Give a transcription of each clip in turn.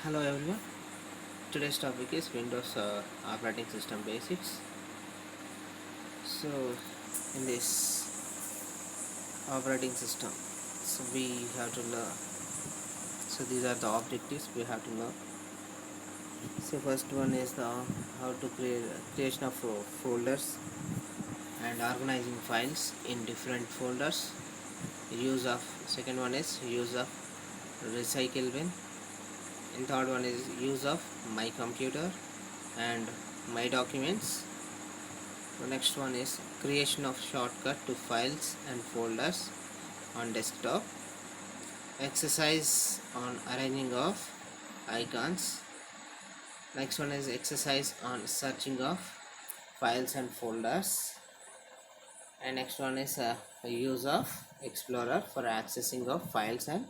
Hello everyone. Today's topic is Windows operating system basics. So, in this operating system, we have to learn. So these are the objectives we have to learn. So first one is the how to create creation of folders and organizing files in different folders. Use of second one is use of recycle bin. And third one is use of my computer and my documents. The next one is creation of shortcut to files and folders on desktop. Exercise on arranging of icons. Next one is exercise on searching of files and folders. And next one is use of Explorer for accessing of files and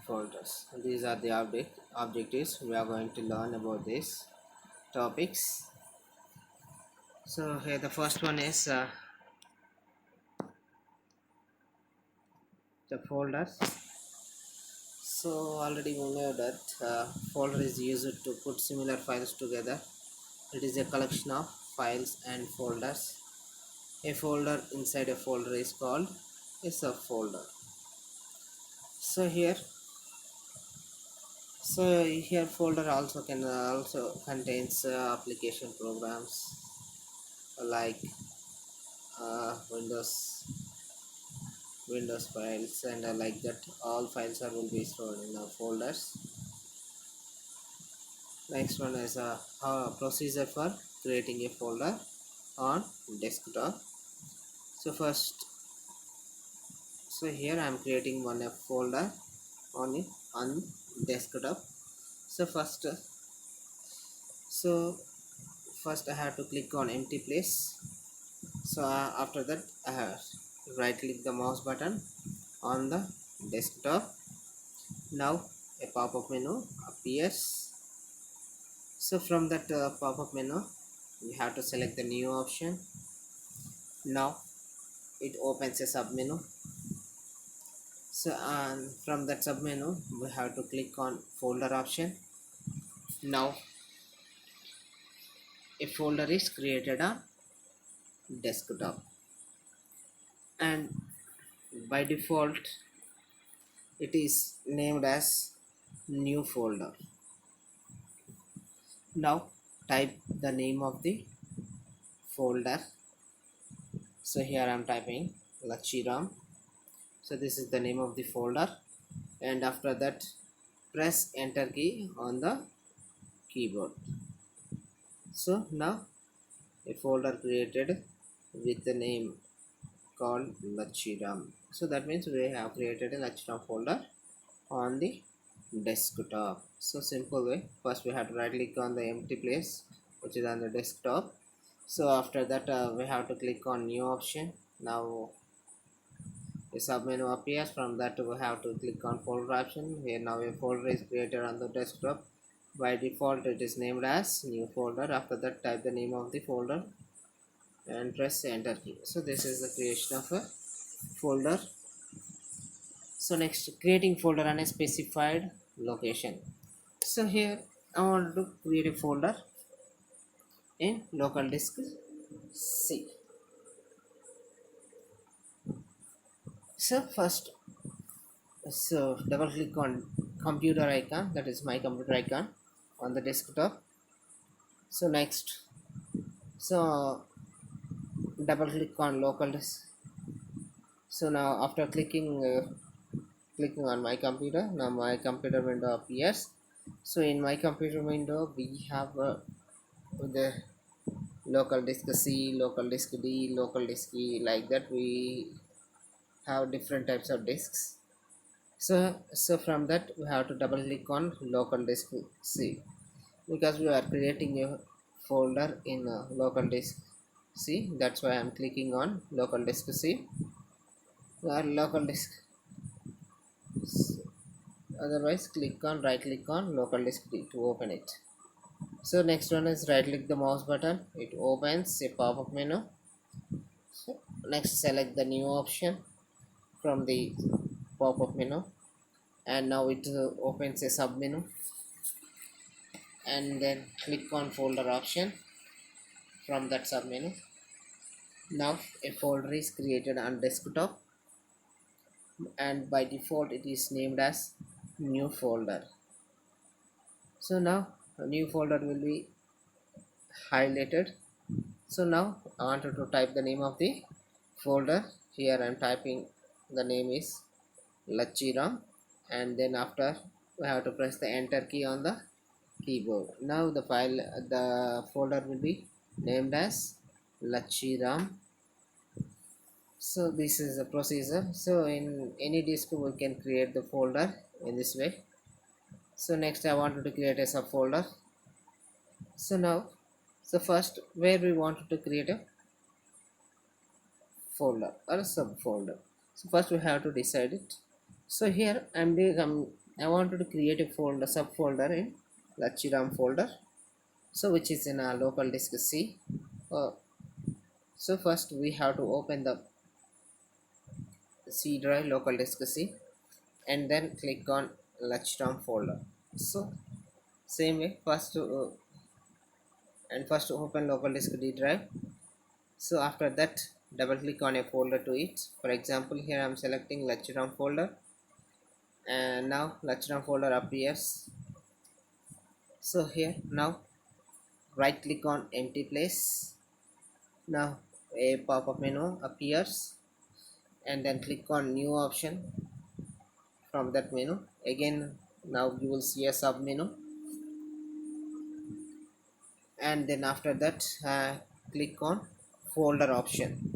folders. These are the objectives we are going to learn about these topics. So here the first one is the folders. So already we know that folder is used to put similar files together. It is a collection of files and folders. A folder inside a folder is called a subfolder. So here folder also contains application programs like Windows files and like that. All files are will be stored in folders. Next one is a procedure for creating a folder on desktop. So here I am creating one folder on desktop. So first I have to click on empty place. So after that I have right click the mouse button on the desktop. Now a pop-up menu appears. So from that pop-up menu we have to select the new option. Now it opens a sub menu. So from that sub menu we have to click on folder option. Now a folder is created on desktop, and by default it is named as new folder. Now type the name of the folder. So here I am typing Lachiram. So this is the name of the folder, and after that press enter key on the keyboard. So now a folder created with the name called Lachiram. So that means we have created a Lachiram folder on the desktop. So simple way. First we have to right click on the empty place which is on the desktop. So after that we have to click on new option. Now a submenu appears. From that we have to click on folder option. Here now a folder is created on the desktop. By default it is named as new folder. After that type the name of the folder and press enter key. So this is the creation of a folder. So next, creating folder on a specified location. So here I want to create a folder in local disk C. So first, double click on computer icon, that is my computer icon on the desktop. So next, double click on local disk. So now after clicking on my computer, now my computer window appears. So in my computer window we have the local disk C, local disk D, local disk E, like that. We have different types of disks. So from that we have to double click on local disk C, because we are creating a folder in local disk C. That's why I'm clicking on local disk C or local disk. Otherwise right click on local disk D to open it. So next one is right click the mouse button, it opens a pop-up menu. So next select the new option from the pop-up menu, and now it opens a sub menu. and then click on folder option from that submenu. Now a folder is created on desktop, and by default it is named as new folder. So now a new folder will be highlighted. So now I wanted to type the name of the folder. Here I am typing the name is Lachiram, and then after we have to press the enter key on the keyboard. Now the folder will be named as Lachiram. So this is the procedure. So in any disk we can create the folder in this way. So next I wanted to create a subfolder. So now, so first where we wanted to create a folder or a subfolder. So first we have to decide it. So here I wanted to create a folder subfolder in Lachiram folder. So which is in our local disk C. Uh, so first we have to open the C drive local disk C and then click on Lachiram folder. So same way first open local disk D drive. So after that double click on a folder to it. For example, here I am selecting Lachiram folder, and now Lachiram folder appears. So here now right click on empty place. Now a pop-up menu appears, and then click on new option from that menu. Again now you will see a sub menu, and then after that click on folder option.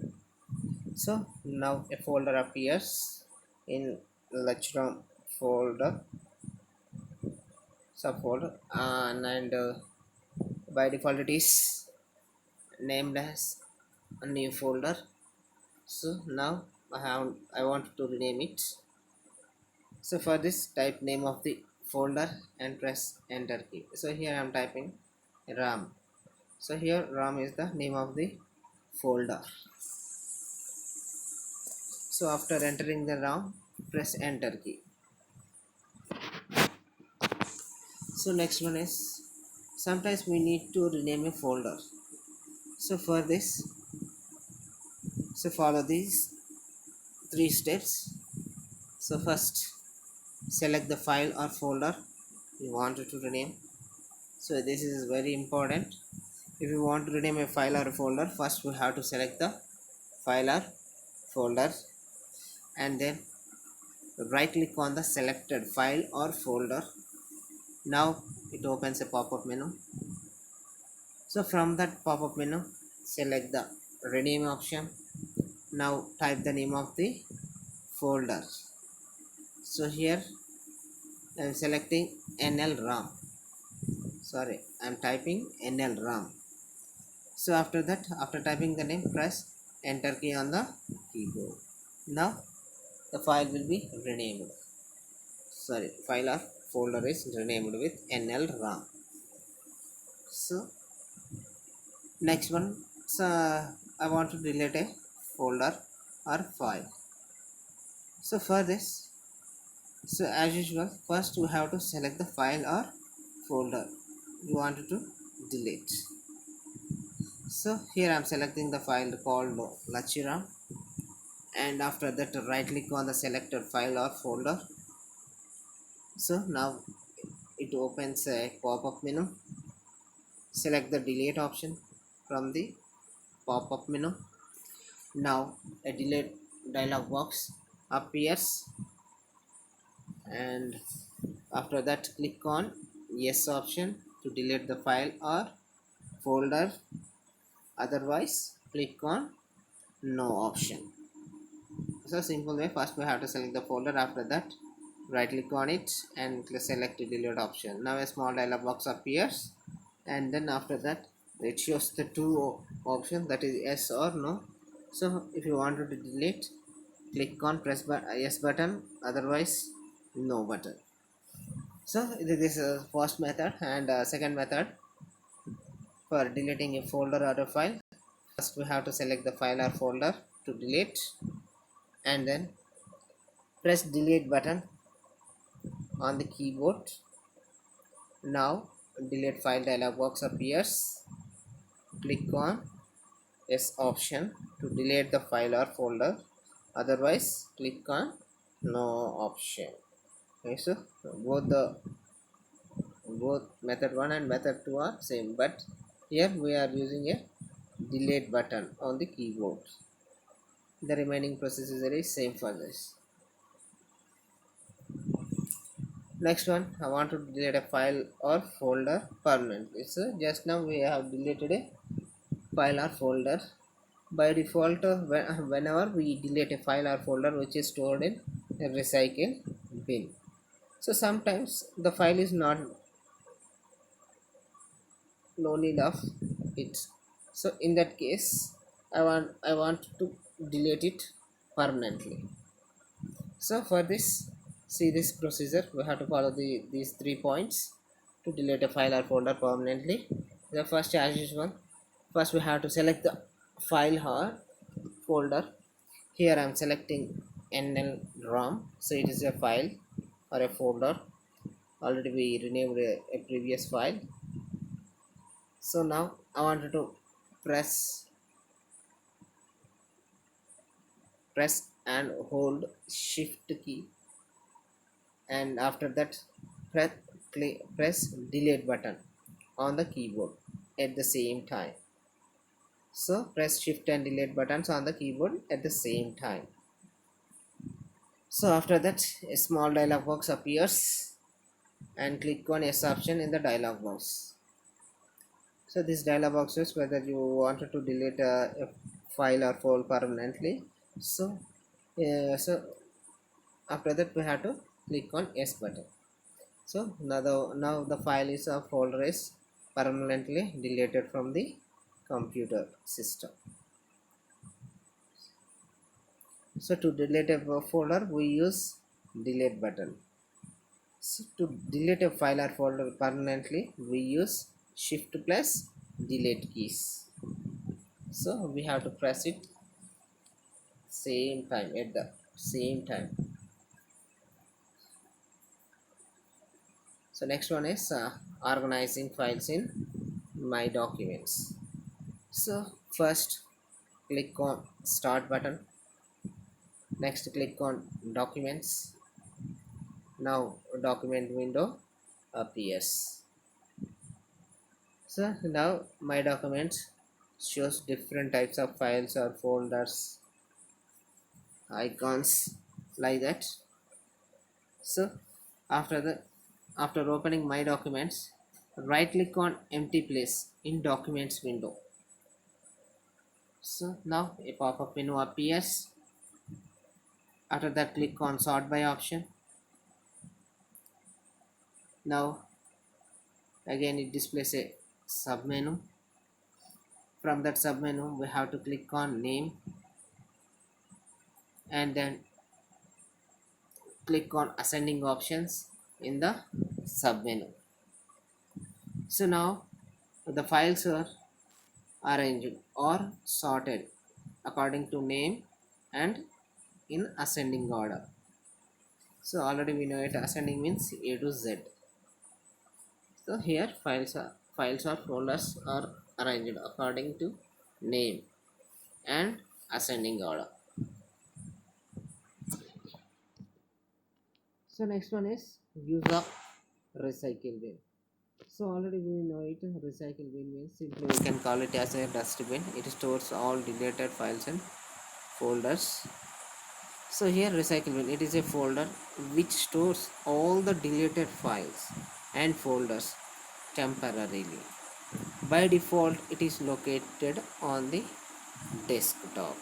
So now a folder appears in Lachiram folder subfolder, and by default it is named as a new folder. So now I want to rename it. So for this, type name of the folder and press enter key. So here I am typing RAM. So here RAM is the name of the folder. So after entering the RAM, press enter key. So next one is, sometimes we need to rename a folder. So for this, so follow these 3 steps. So first select the file or folder you wanted to rename. So this is very important. If you want to rename a file or a folder, first we have to select the file or folder, and then right click on the selected file or folder. Now it opens a pop-up menu. So from that pop-up menu, select the rename option. Now type the name of the folder. So here I am selecting NLRAM. Sorry, I am typing NLRAM. So after that, after typing the name, press enter key on the keyboard. Now the file will be renamed. Sorry, file or folder is renamed with NLRAM. So next one, so I want to delete a folder or file. So for this, so as usual, first we have to select the file or folder you wanted to delete. So here I am selecting the file called Lachiram, and after that right click on the selected file or folder. So now it opens a pop-up menu. Select the delete option from the pop-up menu. Now a delete dialog box appears, and after that click on yes option to delete the file or folder, otherwise click on no option. So simple way, first we have to select the folder, after that right click on it and select the delete option. Now a small dialog box appears, and then after that it shows the two options, that is yes or no. So if you wanted to delete, click on press yes button, otherwise no button. So this is first method, and second method for deleting a folder or a file. First we have to select the file or folder to delete, and then press delete button on the keyboard. Now delete file dialog box appears. Click on yes option to delete the file or folder, otherwise click on no option. Okay, so both method 1 and method 2 are same, but here we are using a delete button on the keyboard. The remaining procedure is same for this. Next one, I want to delete a file or folder permanently. So just now we have deleted a file or folder. By default, whenever we delete a file or folder which is stored in a recycle bin, so sometimes the file is not no need of it. So in that case, I want to delete it permanently. So for this, see this procedure, we have to follow these 3 points to delete a file or folder permanently. The first, as usual, first we have to select the file or folder. Here I am selecting NL-ROM, so it is a file or a folder. Already we renamed a previous file. So now I wanted to press and hold shift key, and after that press delete button on the keyboard at the same time. So press shift and delete buttons on the keyboard at the same time. So after that, a small dialog box appears, and click on yes option in the dialog box. So this dialog box is whether you wanted to delete a file or folder permanently. So after that we have to click on yes button. So now the file is a folder is permanently deleted from the computer system. So to delete a folder we use delete button. So to delete a file or folder permanently we use shift plus delete keys. So we have to press it same time at the same time. So next one is organizing files in my documents. So first click on start button, next click on documents. Now document window appears. So now my documents shows different types of files or folders, icons like that. So after opening my documents, right click on empty place in documents window. So now a pop-up menu appears. After that click on sort by option. Now again it displays a sub menu. From that sub menu we have to click on name, and then click on ascending options in the sub menu. So now the files are arranged or sorted according to name and in ascending order. So already we know it, ascending means A to Z. So here files or folders are arranged according to name and ascending order. So next one is use of recycle bin. So already we know it, recycle bin means simply we can call it as a dustbin. It stores all deleted files and folders. So here recycle bin, it is a folder which stores all the deleted files and folders temporarily. By default it is located on the desktop.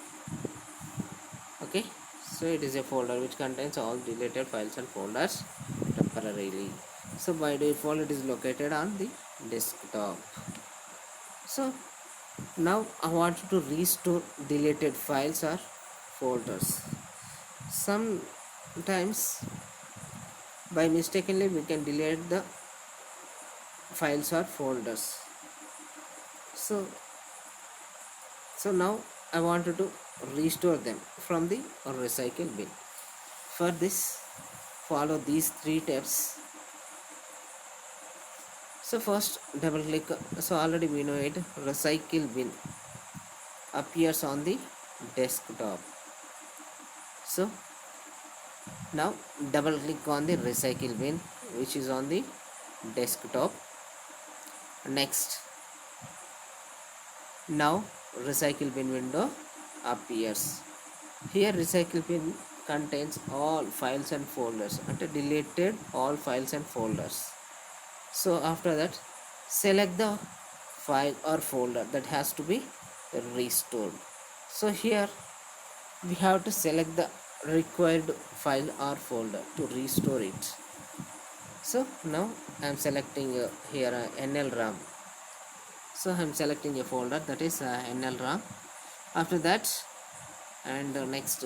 Okay, so it is a folder which contains all deleted files and folders temporarily. So by default it is located on the desktop. So now I want to restore deleted files or folders. Sometimes by mistakenly we can delete the files or folders. So now I wanted to restore them from the recycle bin. For this, follow these 3 steps. So first double click, so already we know it, recycle bin appears on the desktop. So now double click on the recycle bin which is on the desktop. Next, now recycle bin window appears. Here recycle bin contains all files and folders, and deleted all files and folders. So after that, select the file or folder that has to be restored. So here we have to select the required file or folder to restore it. So now I am selecting here NLRAM. So I am selecting a folder that is NLRAM. After that, and next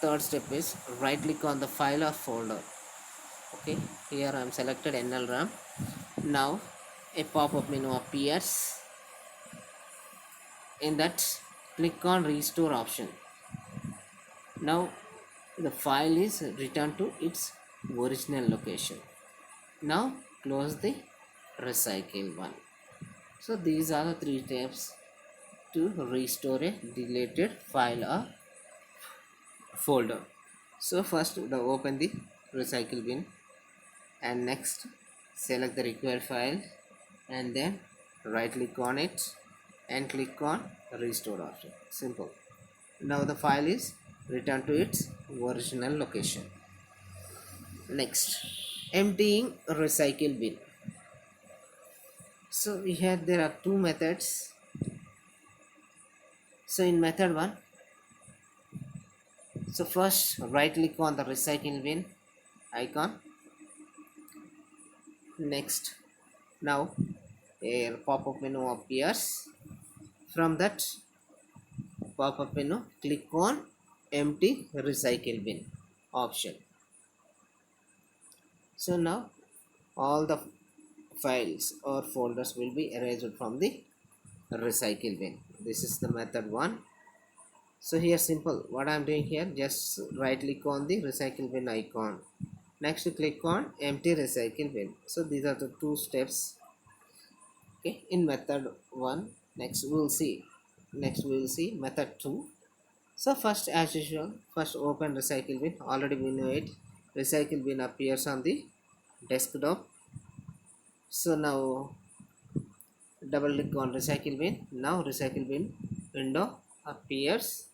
third step is right click on the file or folder. Okay, here I am selected NLRAM. Now a pop-up menu appears. In that, click on restore option. Now the file is returned to its original location. Now close the recycle one. So these are the three steps to restore a deleted file or folder. So first open the recycle bin, and next select the required file, and then right click on it and click on restore option. Simple. Now the file is returned to its original location. Next, emptying recycle bin. So here there are two methods. So in method 1, so first right click on the recycle bin icon. Next, now a pop-up menu appears. From that pop-up menu, click on empty recycle bin option. So now all the files or folders will be erased from the recycle bin. This is the method 1. So here simple, what I am doing here, just right click on the recycle bin icon. Next click on empty recycle bin. So these are the two steps. Okay, in method 1. Next we will see method 2. So first, as usual, first open recycle bin. Already we know it, recycle bin appears on the desktop. So now double click on recycle bin. Now recycle bin window appears.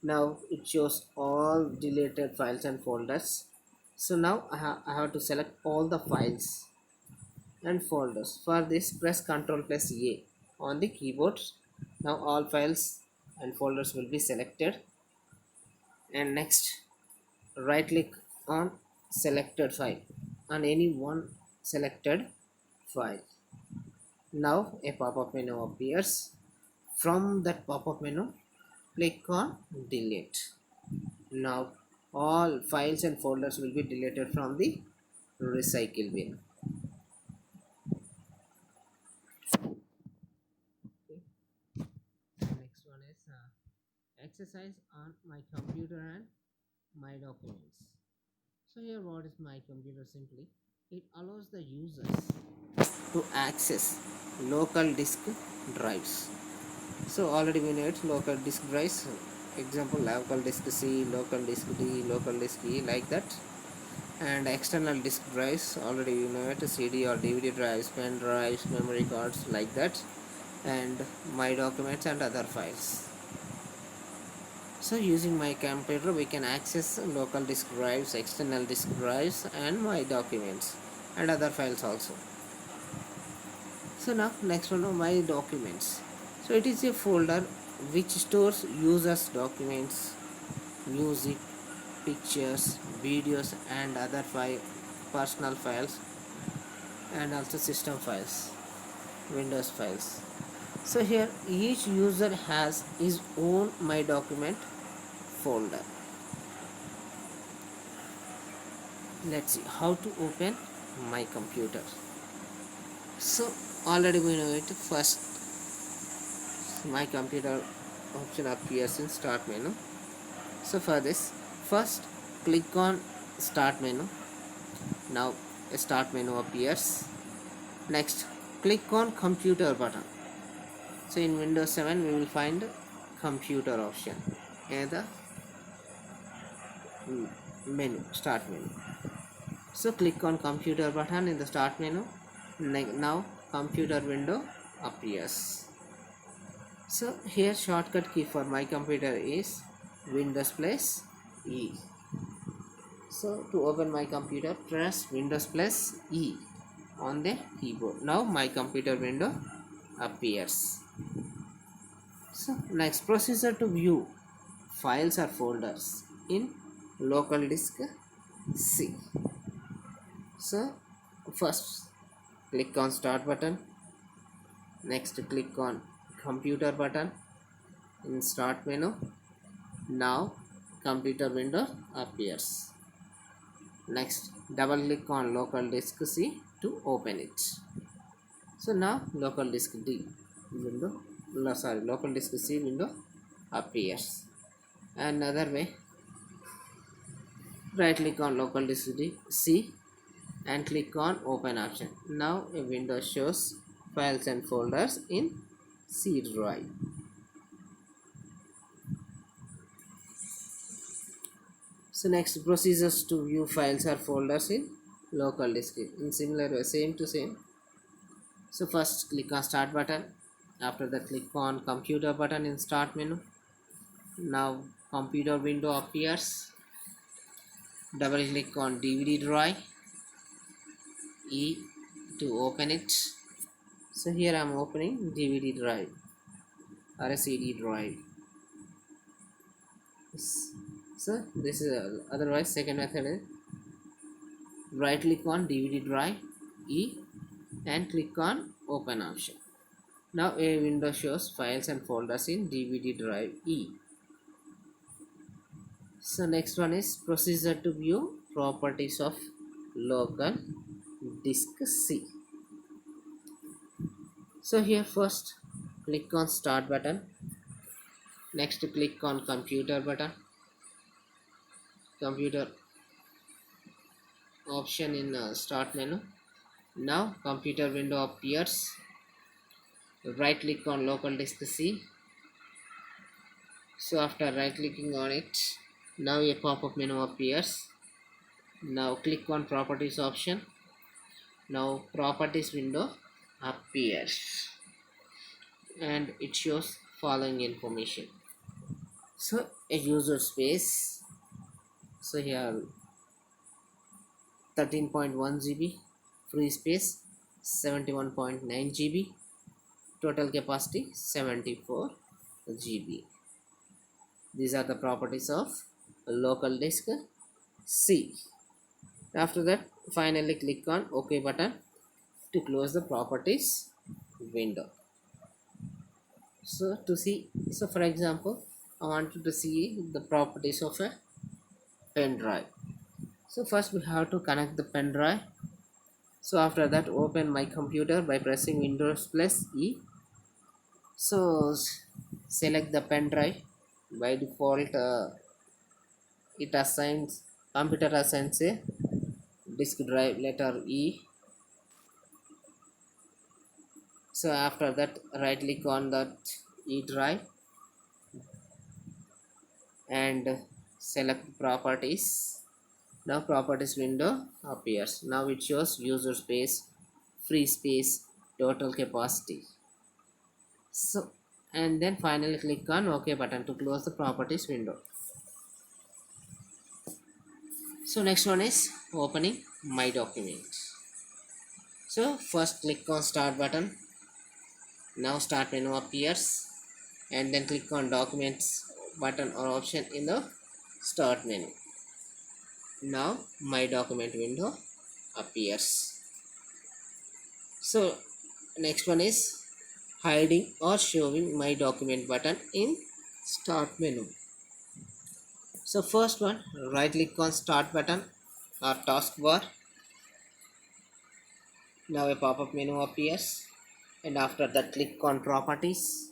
Now it shows all deleted files and folders. So now I have to select all the files and folders. For this, press Ctrl plus A on the keyboard. Now all files and folders will be selected, and next right click on selected file on any one selected file. Now a pop-up menu appears. From that pop-up menu, click on delete. Now all files and folders will be deleted from the recycle bin. Okay. Next one is exercise on my computer and my documents. So here what is my computer? Simply, it allows the users to access local disk drives. So already we know it, local disk drives. Example, local disk C, local disk D, local disk E, like that. And external disk drives, already you know it, CD or DVD drives, pen drives, memory cards, like that. And my documents and other files. So using my computer we can access local disk drives, external disk drives, and my documents and other files also. So now next one, my documents. So it is a folder which stores users documents, music, pictures, videos, and other personal files, and also system files, Windows files. So here each user has his own my document folder. Let's see how to open my computer. So already we know it, first my computer option appears in start menu. So for this, first click on start menu. Now a start menu appears. Next click on computer button. So in Windows 7 we will find computer option in the menu, start menu. So click on computer button in the start menu. Now computer window appears. So here shortcut key for my computer is Windows plus E. So to open my computer, press Windows plus E on the keyboard. Now my computer window appears. So next, procedure to view files or folders in local disk C. So first click on start button. Next click on computer button in start menu. Now computer window appears. Next double click on local disk C to open it. So now local disk D window, local disk C window appears. Another way, right click on local disk D C and click on open option. Now a window shows files and folders in C drive. So next, procedures to view files or folders in local disk in similar way, same to same. So first click on start button. After that click on computer button in start menu. Now computer window appears. Double click on DVD drive E to open it. So here I am opening DVD drive or a CD drive. So this is otherwise second method is right click on DVD drive E and click on open option. Now a window shows files and folders in DVD drive E. So next one is procedure to view properties of local disk C. So here first click on start button. Next click on computer button. Computer option in start menu. Now computer window appears. Right click on local disk C. So after right clicking on it, now a pop-up menu appears. Now click on properties option. Now properties window appears and it shows following information. So a user space, so here 13.1 GB, free space 71.9 GB, total capacity 74 GB. These are the properties of local disk C. After that, finally click on OK button to close the properties window. So to see, so for example, I wanted to see the properties of a pen drive. So first we have to connect the pen drive. So after that, open my computer by pressing Windows plus E. So select the pen drive. By default, it assigns, computer assigns a disk drive letter E. So after that, right click on that E drive and select properties. Now properties window appears. Now it shows user space, free space, total capacity. So and then finally click on OK button to close the properties window. So next one is opening my documents. So first click on start button. Now start menu appears and then click on documents button or option in the start menu. Now my document window appears. So next one is hiding or showing my document button in start menu. So first one, right click on start button or taskbar. Now a pop-up menu appears and after that click on properties.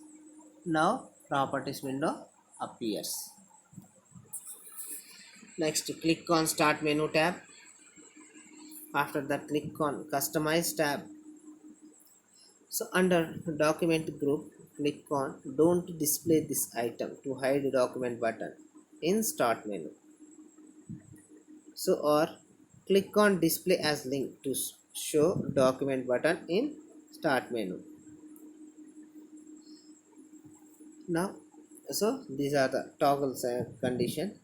Now properties window appears. Next click on start menu tab. After that click on customize tab. So under document group, click on don't display this item to hide document button in start menu. So or click on display as link to show document button in start menu. Now so these are the toggles condition.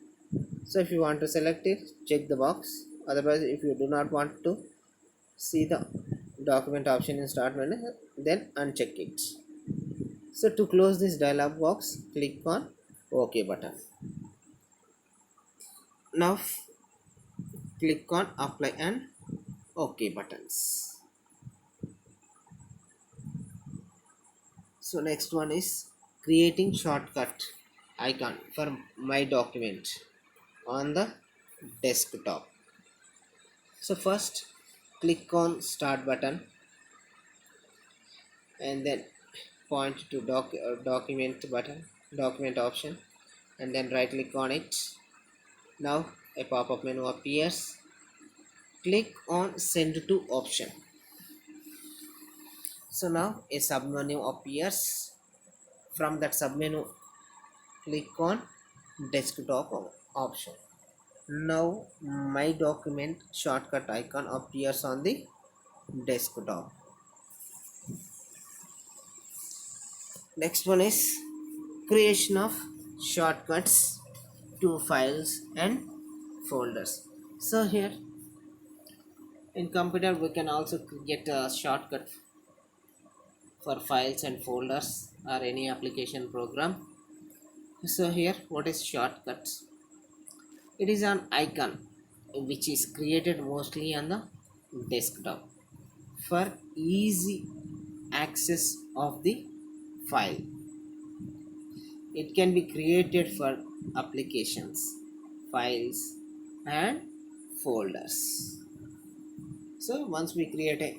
So if you want to select it, check the box. Otherwise, if you do not want to see the document option in start menu, then uncheck it. So to close this dialog box, click on OK button. Now click on apply and OK buttons. So next one is creating shortcut icon for my document on the desktop. So first click on start button and then point to document button, document option, and then right click on it. Now a pop-up menu appears. Click on send to option. So now a submenu appears. From that submenu, click on desktop option. Now my document shortcut icon appears on the desktop. Next one is creation of shortcuts to files and folders. So here in computer we can also get a shortcut for files and folders or any application program. So here what is shortcuts? It is an icon which is created mostly on the desktop for easy access of the file. It can be created for applications, files and folders. So once we create a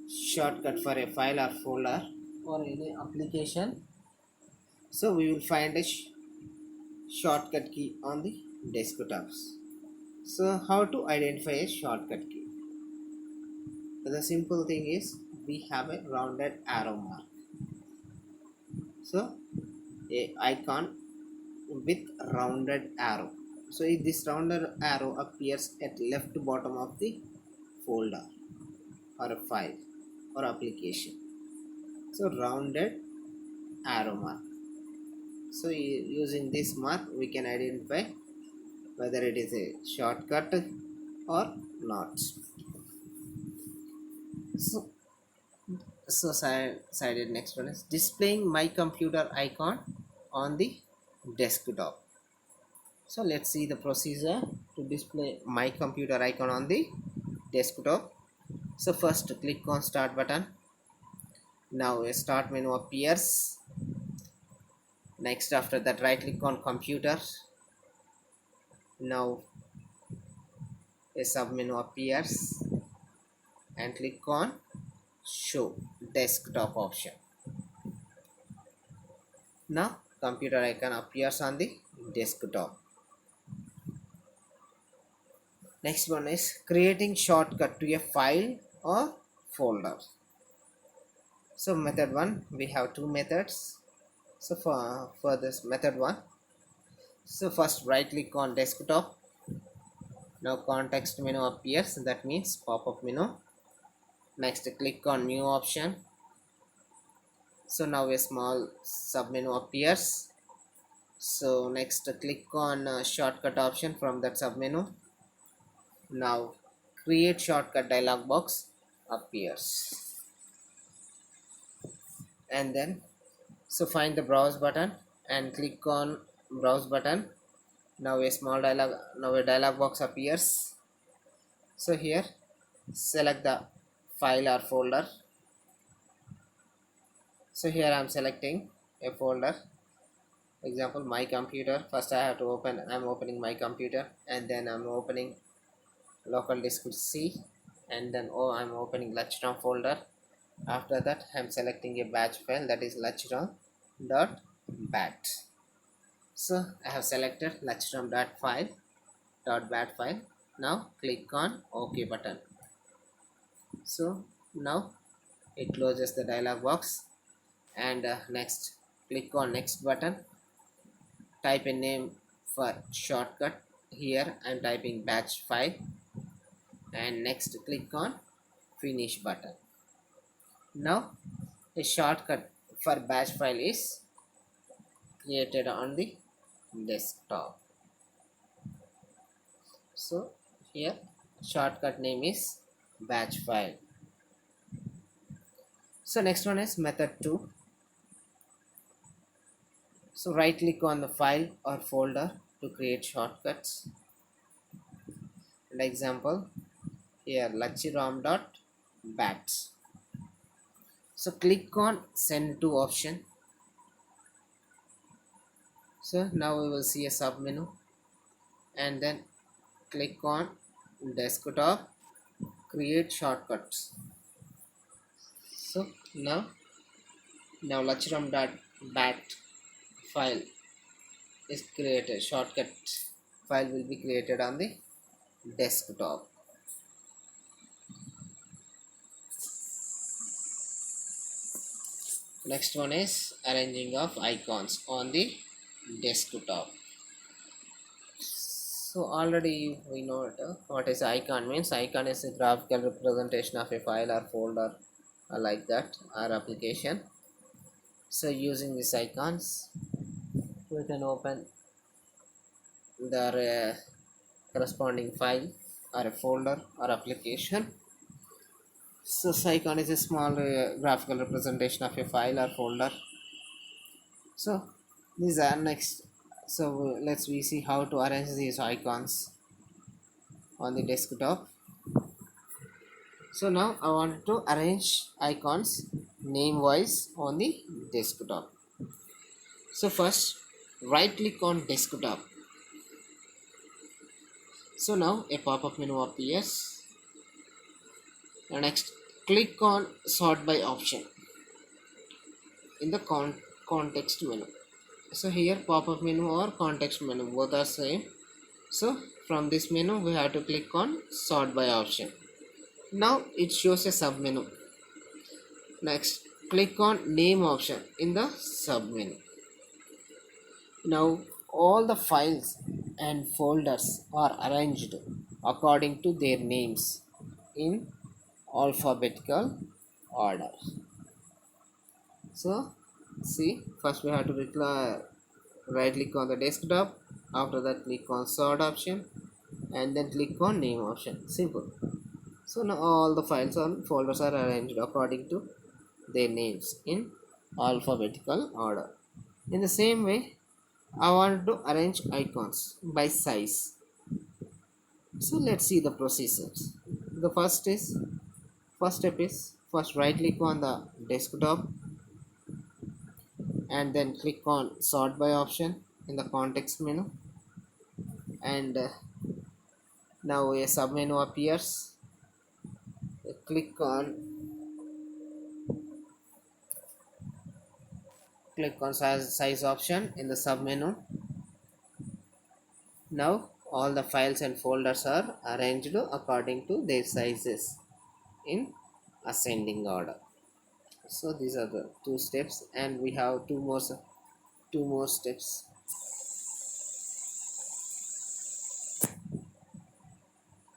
shortcut for a file or folder or any application, so we will find a shortcut key on the desktops. So how to identify a shortcut key? The simple thing is we have a rounded arrow mark. So a icon with rounded arrow. So if this rounded arrow appears at left bottom of the folder or a file or application. So rounded arrow mark. So using this mark we can identify whether it is a shortcut or not. So sided next one is displaying my computer icon on the desktop. So let's see the procedure to display my computer icon on the desktop. So first click on start button. Now a start menu appears. Next after that right click on computer. Now a sub menu appears and click on show desktop option. Now computer icon appears on the desktop. Next one is creating shortcut to a file or folder. So method 1, we have two methods. So for this method 1, so first right click on desktop. Now context menu appears, that means pop-up menu. Next click on new option. So now a small sub menu appears. So next click on shortcut option from that sub menu. Now create shortcut dialog box appears. And then so find the browse button and click on browse button. Now a dialog box appears. So here select the file or folder. So here I am selecting a folder, example my computer. First I have to I'm opening my computer, and then I'm opening local disk C, and then I'm opening lectron folder. After that I'm selecting a batch file, that is lectron.bat. So I have selected lectron.bat file. Now click on OK button. So now it closes the dialog box. And next, click on next button, type a name for shortcut. Here I'm typing batch file, and next click on finish button. Now a shortcut for batch file is created on the desktop. So here shortcut name is batch file. So next one is method 2. So right click on the file or folder to create shortcuts. And example here lachiram.bats. So click on send to option. So now we will see a sub menu, and then click on desktop, create shortcuts. So now lachiram.bat file is created. Shortcut file will be created on the desktop. Next one is arranging of icons on the desktop. So already we know what is icon means. Icon is a graphical representation of a file or folder like that, or application. So using these icons we can open their corresponding file or a folder or application. So icon is a small graphical representation of a file or folder. So these are next. So let's we see how to arrange these icons on the desktop. So now I want to arrange icons name wise on the desktop. So first right click on desktop. So now a pop-up menu appears, and next click on sort by option in the context menu. So here pop-up menu or context menu both are same. So from this menu we have to click on sort by option. Now it shows a sub menu. Next click on name option in the sub menu. Now all the files and folders are arranged according to their names in alphabetical order. So see, first we have to right click on the desktop, after that click on sort option, and then click on name option. Simple. So now all the files and folders are arranged according to their names in alphabetical order. In the same way, I want to arrange icons by size. So let's see the procedures. The first step is first right click on the desktop, and then click on sort by option in the context menu, and now a sub menu appears. Click on size option in the sub menu. Now all the files and folders are arranged according to their sizes in ascending order. So these are the two steps, and we have two more steps.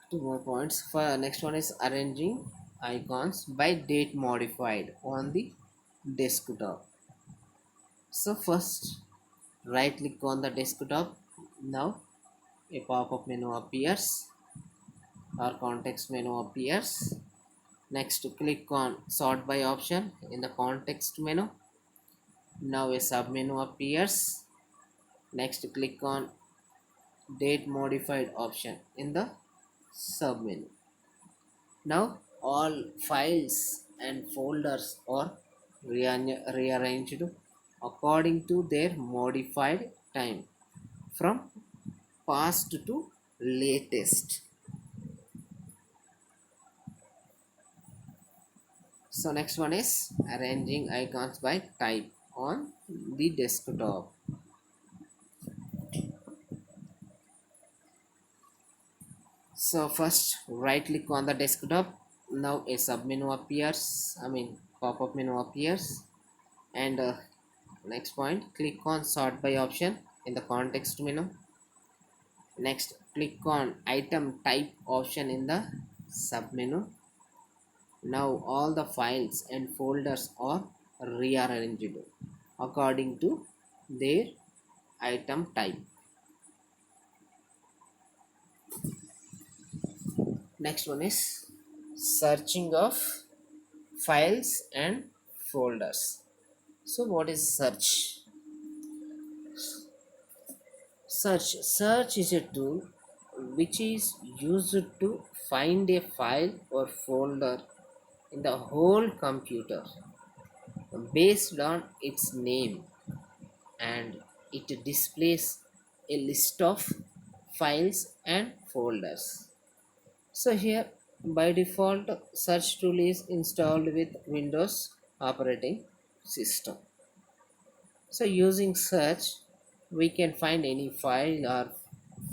Two more points. For next one is arranging icons by date modified on the desktop. So first right click on the desktop. Now a pop-up menu appears or context menu appears. Next click on sort by option in the context menu. Now a sub menu appears. Next click on date modified option in the sub menu. Now all files and folders are rearranged according to their modified time from past to latest. So next one is arranging icons by type on the desktop. So first right click on the desktop. Now a sub menu appears, pop-up menu appears. And next point, click on sort by option in the context menu. Next, click on item type option in the sub menu. Now all the files and folders are rearranged according to their item type. Next one is searching of files and folders. So what is search? Search is a tool which is used to find a file or folder in the whole computer based on its name, and it displays a list of files and folders. So here by default search tool is installed with Windows operating system. So using search we can find any file or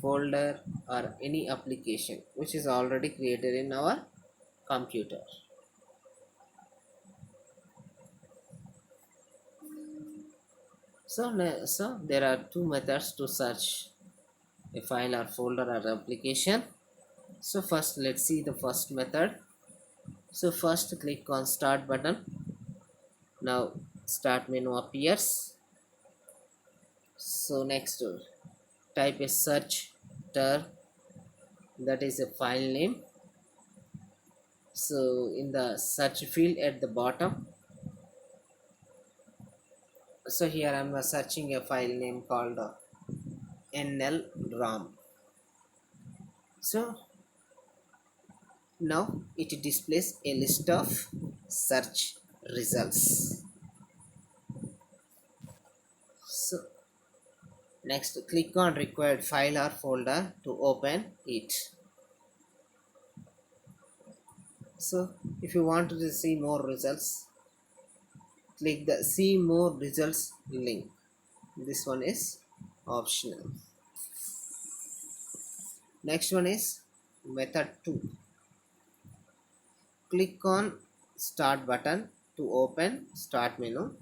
folder or any application which is already created in our computer. So there are two methods to search a file or folder or application. So first let's see the first method. So first click on start button. Now start menu appears. So next type a search term, that is a file name. So in the search field at the bottom, so here I'm searching a file name called NLROM. So now it displays a list of search results. So next click on required file or folder to open it. So if you want to see more results, click the see more results link. This one is optional. Next one is method 2. Click on start button to open start menu.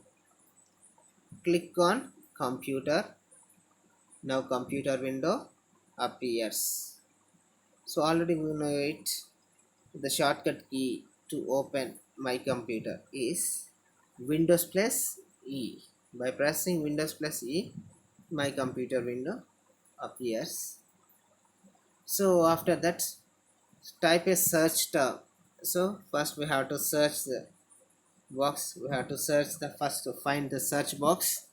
Click on computer. Now computer window appears. So already we know it. The shortcut key to open my computer is Windows plus E. By pressing Windows plus E, my computer window appears. So after that type a search term. So first we have to search the box. We have to search the first to find the search box.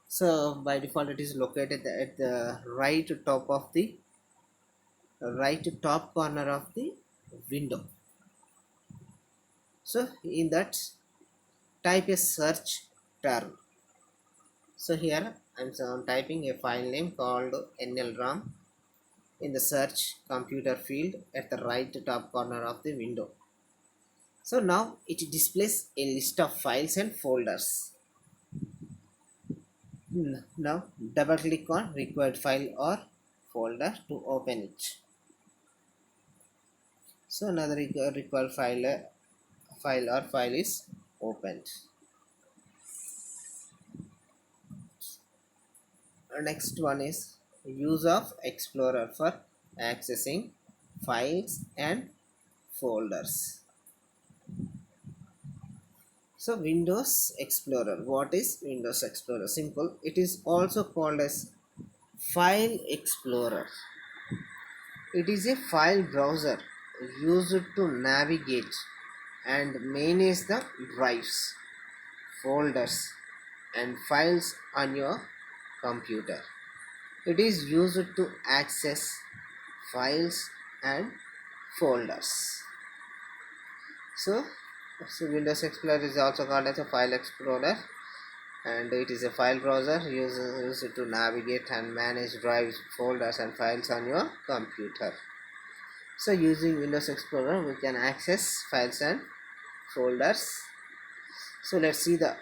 So by default it is located at the right top corner of the window. So in that type a search term. So here I'm typing a file name called NLROM in the search computer field at the right top corner of the window. So now it displays a list of files and folders. Now double click on required file or folder to open it. So another required file is opened. Next one is use of Explorer for accessing files and folders. So Windows Explorer. What is Windows Explorer? Simple. It is also called as File Explorer. It is a file browser used to navigate and manage the drives, folders and files on your computer. It is used to access files and folders. So Windows Explorer is also called as a file explorer, and it is a file browser used to navigate and manage drives, folders and files on your computer. So using Windows Explorer we can access files and folders. So let's see the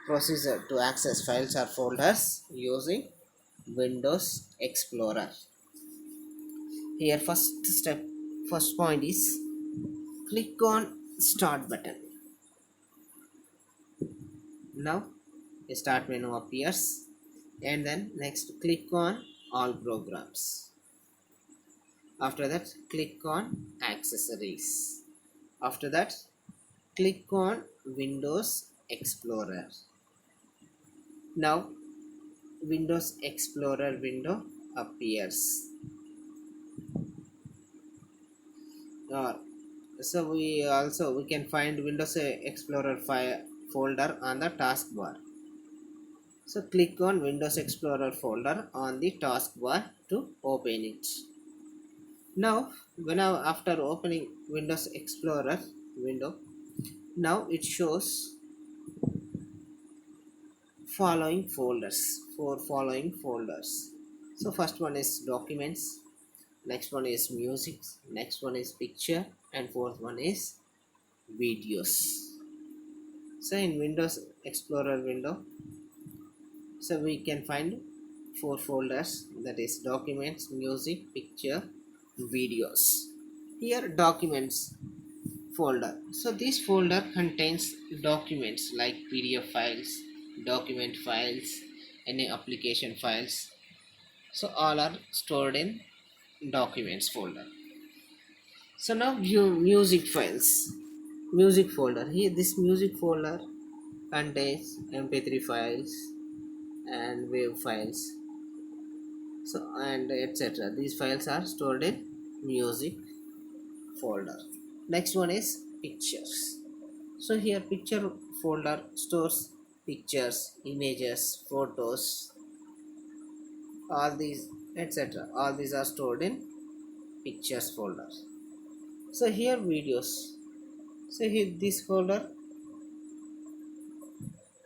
procedure to access files or folders using Windows Explorer. Here first point is click on start button. Now start menu appears, and then next click on all programs. After that click on accessories. After that click on Windows Explorer. Now Windows Explorer window appears. uh, so we can find Windows Explorer file folder on the taskbar. So click on Windows Explorer folder on the taskbar to open it. Now after opening Windows Explorer window, now it shows following folders. So first one is documents, next one is music, next one is picture, and fourth one is videos. So in Windows Explorer window, so we can find four folders, that is documents, music, picture, videos. Here documents folder, so this folder contains documents like PDF files, document files, any application files. So all are stored in documents folder. So now view music files. Music folder, here this music folder contains mp3 files and wave files, so and etc. These files are stored in music folder. Next one is pictures. So here picture folder stores pictures, images, photos, all these etc. All these are stored in pictures folder. So here videos, so here this folder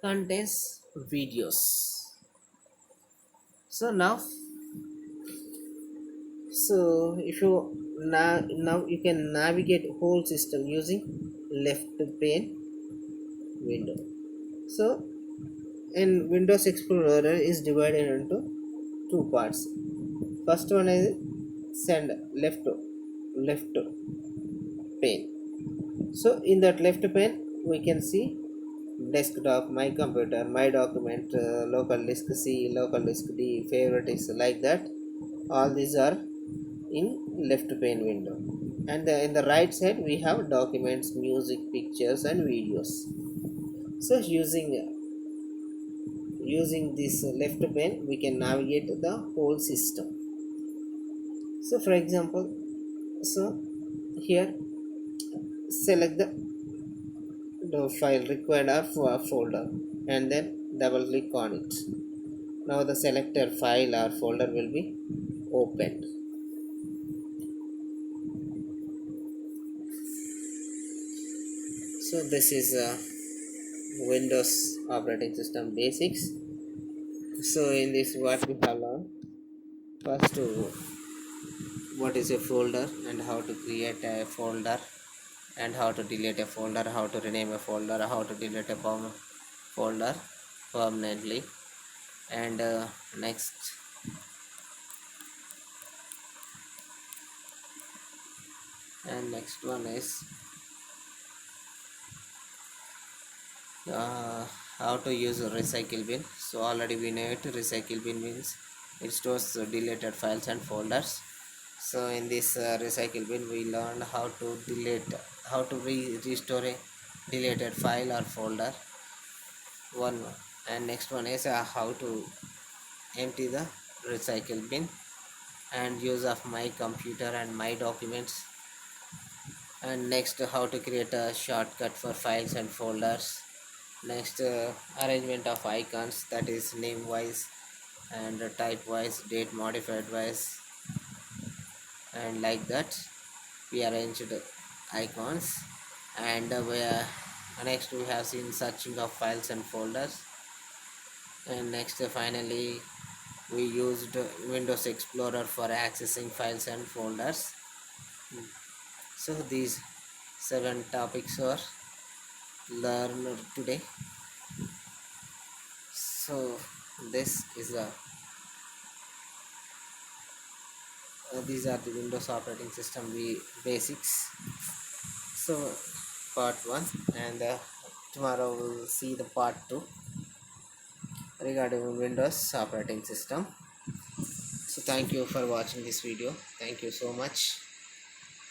contains videos. So if you now you can navigate whole system using left pane window. So in Windows Explorer is divided into two parts. First one is send left pane. So in that left pane we can see desktop, my computer, my document, local disk C, local disk D, favorites, like that. All these are in left pane window. And in the right side we have documents, music, pictures, and videos. So using this left pane we can navigate the whole system. So for example, so here select the file required for a folder and then double click on it. Now the selected file or folder will be opened. So this is Windows operating system basics. So in this what we have learned, first what is a folder and how to create a folder, and how to delete a folder, how to rename a folder, how to delete a folder permanently. And next next one is how to use a recycle bin. So already we know it, recycle bin means it stores deleted files and folders. So in this recycle bin we learned how to restore a deleted file or folder, one. And next one is how to empty the recycle bin, and use of my computer and my documents. And next how to create a shortcut for files and folders. Next arrangement of icons, that is name wise and type wise, date modified wise, and like that we arranged icons. And next we have seen searching of files and folders. And next finally we used Windows Explorer for accessing files and folders. So these 7 topics are learned today. So this is these are the Windows operating system basics. So part 1, and tomorrow we'll see the part 2 regarding Windows operating system. So thank you for watching this video. Thank you so much.